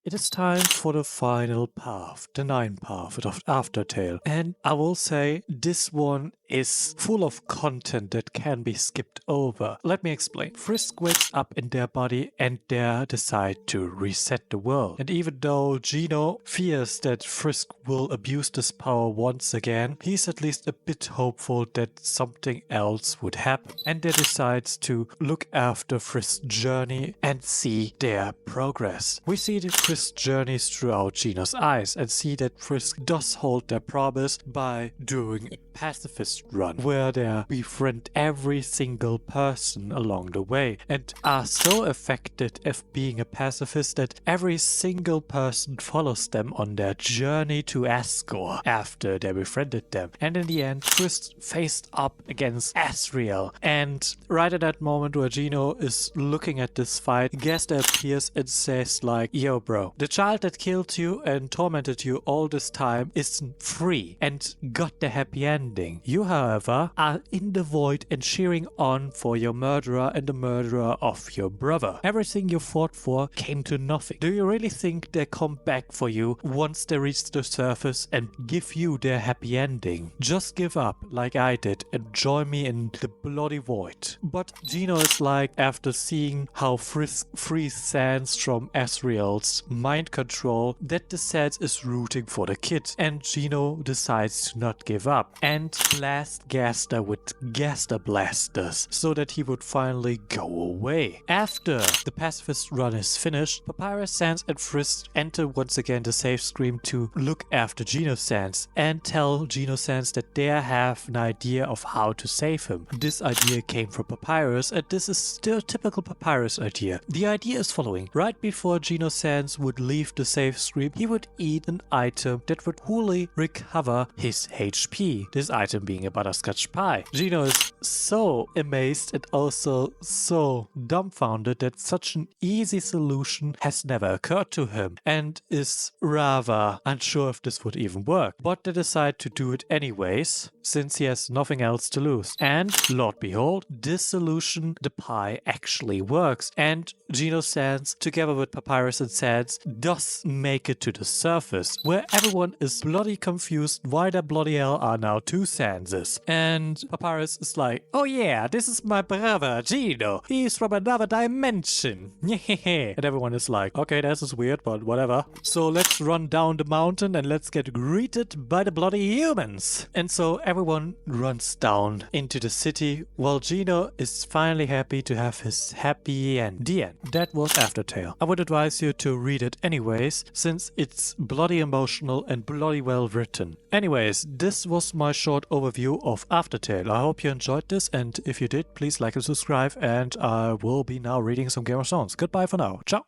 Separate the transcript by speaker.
Speaker 1: It is time for the final path, the 9th path of Aftertale. And I will say this one is full of content that can be skipped over. Let me explain. Frisk wakes up in their body and they decide to reset the world. And even though Geno fears that Frisk will abuse this power once again, he's at least a bit hopeful that something else would happen. And they decides to look after Frisk's journey and see their progress. We see the Frisk journeys throughout Geno's eyes and see that Frisk does hold their promise by doing a pacifist run where they befriend every single person along the way and are so affected of being a pacifist that every single person follows them on their journey to Asgore after they befriended them. And in the end, Frisk faced up against Asriel, and right at that moment where Geno is looking at this fight, Gesta appears and says like, yo bro, the child that killed you and tormented you all this time isn't free and got the happy ending. You, however, are in the void and cheering on for your murderer and the murderer of your brother. Everything you fought for came to nothing. Do you really think they come back for you once they reach the surface and give you their happy ending? Just give up like I did and join me in the bloody void. But Geno is like, after seeing how Frisk frees sænz from Asriel's mind control, that the sænz is rooting for the kid, and Geno decides to not give up and blast Gasta with Gasta blasters so that he would finally go away. After the pacifist run is finished, Papyrus, sænz and Frisk enter once again the safe screen to look after Genocide and tell Genocide that they have an idea of how to save him. This idea came from Papyrus, and this is still a typical Papyrus idea. The idea is following. Right before Genocide would leave the safe screen, he would eat an item that would wholly recover his HP. This item being a butterscotch pie. Geno is so amazed and also so dumbfounded that such an easy solution has never occurred to him and is rather unsure if this would even work. But they decide to do it anyways, since he has nothing else to lose. And Lord behold, this solution, the pie, actually works, and Genocide, together with Papyrus and sænz, does make it to the surface, where everyone is bloody confused why the bloody hell are now two sänzes. And Papyrus is like, oh yeah, this is my brother Geno, he's from another dimension. And everyone is like, okay, this is weird, but whatever. So let's run down the mountain and let's get greeted by the bloody humans. And so everyone runs down into the city while Geno is finally happy to have his happy end. The end. That was Aftertale. I would advise you to read it anyways, since it's bloody emotional and bloody well written. Anyways, this was my short overview of Aftertale. I hope you enjoyed this, and if you did, please like and subscribe, and I will be now reading some Game of Thrones. Goodbye for now. Ciao!